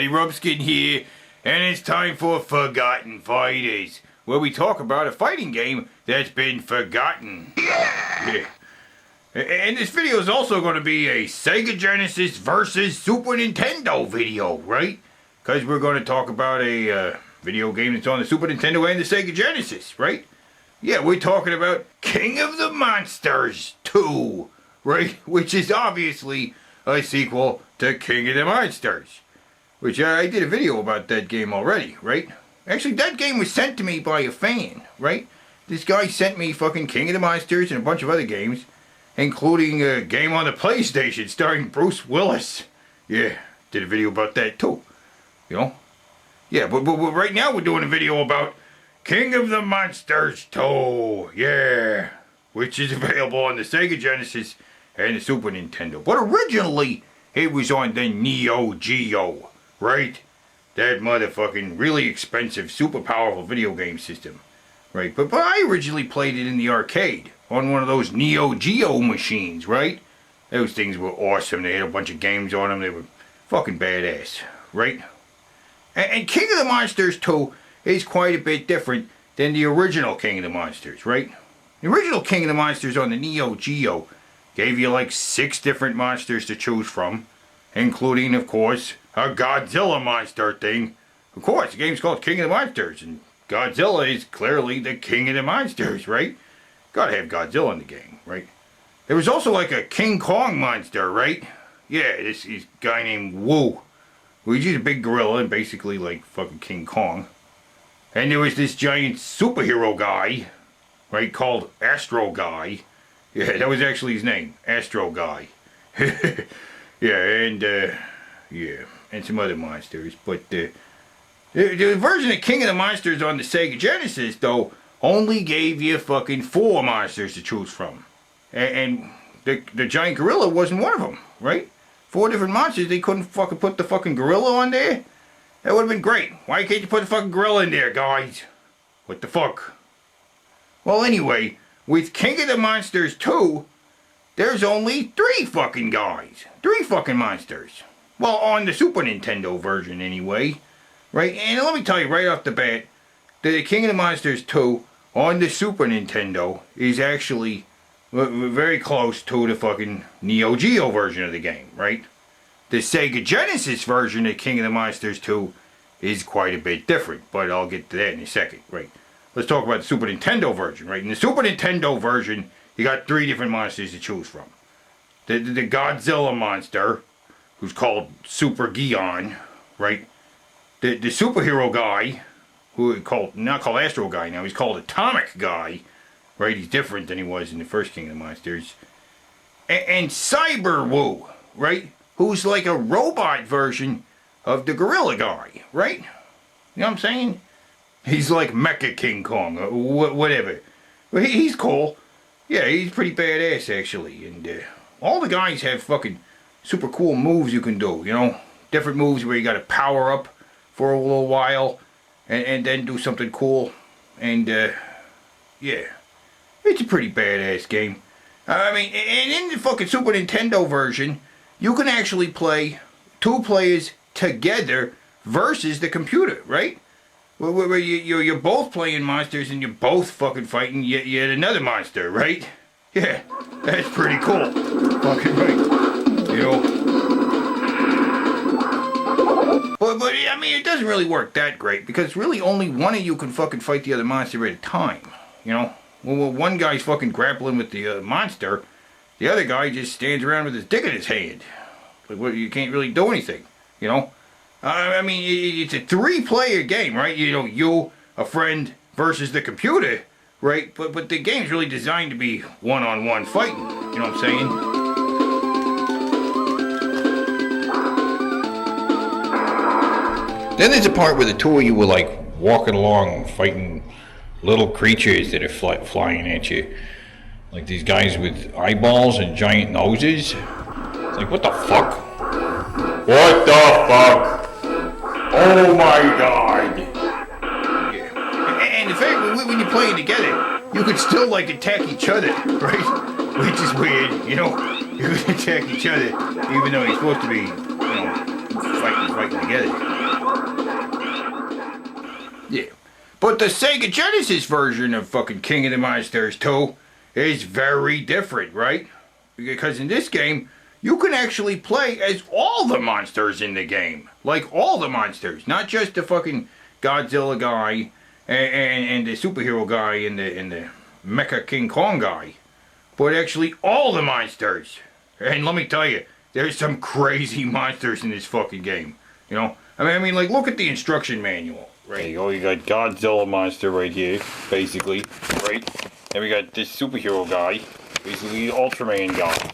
Daddy Rumpskin here, and it's time for Forgotten Fighters, where we talk about a fighting game that's been forgotten. Yeah. And this video is also going to be a Sega Genesis versus Super Nintendo video, right? Because we're going to talk about a video game that's on the Super Nintendo and the Sega Genesis, right? Yeah, we're talking about King of the Monsters 2, right? Which is obviously a sequel to King of the Monsters. Which I did a video about that game already, right? Actually, that game was sent to me by a fan, right? This guy sent me fucking King of the Monsters and a bunch of other games, including a game on the PlayStation starring Bruce Willis. Yeah, did a video about that too, you know? Yeah, but right now we're doing a video about King of the Monsters 2, yeah, which is available on the Sega Genesis and the Super Nintendo. But originally, it was on the Neo Geo, right? That motherfucking really expensive, super powerful video game system, right? But I originally played it in the arcade on one of those Neo Geo machines, right? Those things were awesome. They had a bunch of games on them. They were fucking badass, right? And King of the Monsters 2 is quite a bit different than the original King of the Monsters, right? The original King of the Monsters on the Neo Geo gave you like 6 different monsters to choose from, including, of course, a Godzilla monster thing. Of course, the game's called King of the Monsters, and Godzilla is clearly the King of the Monsters, right? Gotta have Godzilla in the game, right? There was also like a King Kong monster, right? Yeah, this guy named Wu. He's just a big gorilla and basically like fucking King Kong. And there was this giant superhero guy, right, called Astro Guy. Yeah, that was actually his name, Astro Guy. Yeah, and some other monsters. But the version of King of the Monsters on the Sega Genesis, though, only gave you fucking 4 monsters to choose from. And the giant gorilla wasn't one of them, right? 4 different monsters, they couldn't fucking put the fucking gorilla on there? That would have been great. Why can't you put the fucking gorilla in there, guys? What the fuck? Well, anyway, with King of the Monsters 2, there's only 3 fucking guys. 3 fucking monsters. Well, on the Super Nintendo version anyway. Right? And let me tell you right off the bat, the King of the Monsters 2 on the Super Nintendo is actually very close to the fucking Neo Geo version of the game, right? The Sega Genesis version of King of the Monsters 2 is quite a bit different, but I'll get to that in a second, right? Let's talk about the Super Nintendo version, right? In the Super Nintendo version, you got 3 different monsters to choose from. The Godzilla monster, who's called Super Gion, right? The superhero guy, not called Astro Guy now, he's called Atomic Guy, right? He's different than he was in the first King of the Monsters. And Cyber Wu, right? Who's like a robot version of the gorilla guy, right? You know what I'm saying? He's like Mecha King Kong, or whatever. But he's cool. Yeah, he's pretty badass, actually. And all the guys have fucking super cool moves you can do, you know? Different moves where you gotta power up for a little while and then do something cool. And, yeah. It's a pretty badass game. I mean, and in the fucking Super Nintendo version, you can actually play 2 players together versus the computer, right? Where you're both playing monsters and you're both fucking fighting yet another monster, right? Yeah, that's pretty cool. Fucking right. You know? But I mean, it doesn't really work that great because really only one of you can fucking fight the other monster at a time, you know? Well, one guy's fucking grappling with the monster, the other guy just stands around with his dick in his hand. Like, well, you can't really do anything, you know? I mean, it's a 3-player game, right? You know, you, a friend, versus the computer, right? But the game's really designed to be one-on-one fighting, you know what I'm saying? Then there's a part where the 2 of you were like walking along fighting little creatures that are flying at you. Like these guys with eyeballs and giant noses. It's like, what the fuck? What the fuck? Oh my god! Yeah. And in fact, when you're playing together, you could still like attack each other, right? Which is weird, you know? You could attack each other, even though you're supposed to be, you know, fighting together. But the Sega Genesis version of fucking King of the Monsters 2 is very different, right? Because in this game, you can actually play as all the monsters in the game. Like, all the monsters. Not just the fucking Godzilla guy and the superhero guy and the Mecha King Kong guy. But actually all the monsters. And let me tell you, there's some crazy monsters in this fucking game. You know? I mean, like, look at the instruction manual. Right? There you go, you got Godzilla monster right here, basically. Right? Then we got this superhero guy. Basically, the Ultraman guy.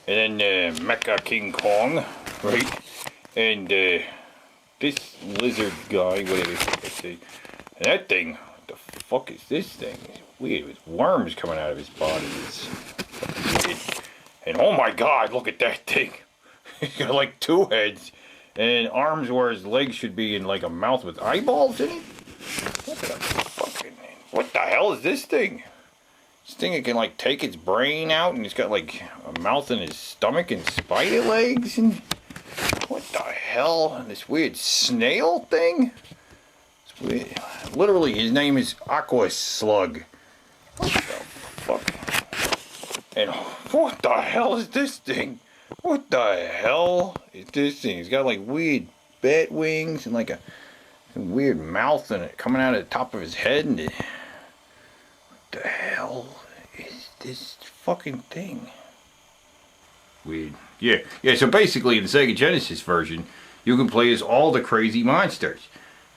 And then Mecha King Kong, right? And this lizard guy, whatever you say. And that thing, what the fuck is this thing? It's weird, with worms coming out of his body. It's weird. And oh my god, look at that thing. He's got like 2 heads. And arms where his legs should be, and like a mouth with eyeballs in it? What the hell is this thing? This thing, it can like take its brain out, and it's got like a mouth in his stomach and spider legs, and what the hell? And this weird snail thing? It's weird. Literally, his name is Aqua Slug. What the fuck? And what the hell is this thing? What the hell is this thing? He's got like weird bat wings and like a weird mouth and it coming out of the top of his head, and what the hell is this fucking thing? Weird. Yeah, so basically in the Sega Genesis version, you can play as all the crazy monsters.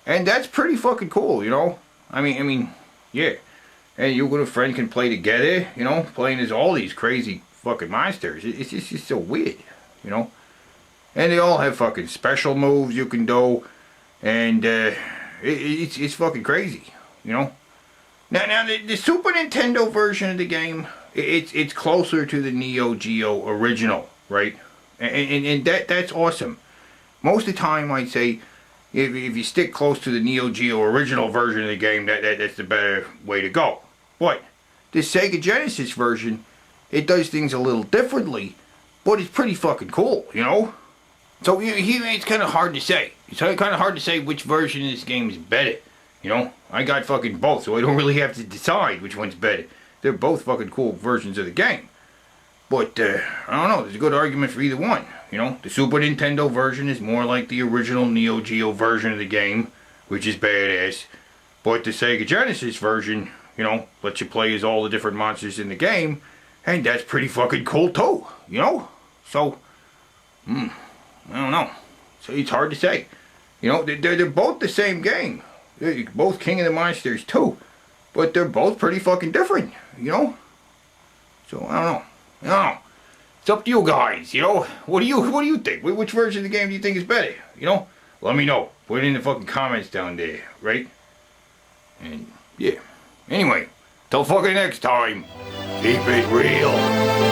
And that's pretty fucking cool, you know? I mean, yeah. And you and a friend can play together, you know, playing as all these crazy fucking monsters. It's just so weird, you know? And they all have fucking special moves you can do. And it's fucking crazy, you know? Now the Super Nintendo version of the game, it's closer to the Neo Geo original, right? And that's awesome. Most of the time, I'd say, if you stick close to the Neo Geo original version of the game, that's the better way to go. But the Sega Genesis version, it does things a little differently, but it's pretty fucking cool, you know? So here it's kind of hard to say. It's kind of hard to say which version of this game is better, you know? I got fucking both, so I don't really have to decide which one's better. They're both fucking cool versions of the game. But, I don't know, there's a good argument for either one, you know? The Super Nintendo version is more like the original Neo Geo version of the game, which is badass. But the Sega Genesis version, you know, lets you play as all the different monsters in the game, and that's pretty fucking cool too, you know? So, I don't know. So it's hard to say. You know, they're both the same game. They're both King of the Monsters 2. But they're both pretty fucking different, you know? So, I don't know. It's up to you guys, you know? What do you think? Which version of the game do you think is better, you know? Let me know. Put it in the fucking comments down there, right? And, yeah. Anyway, till fucking next time, keep it real.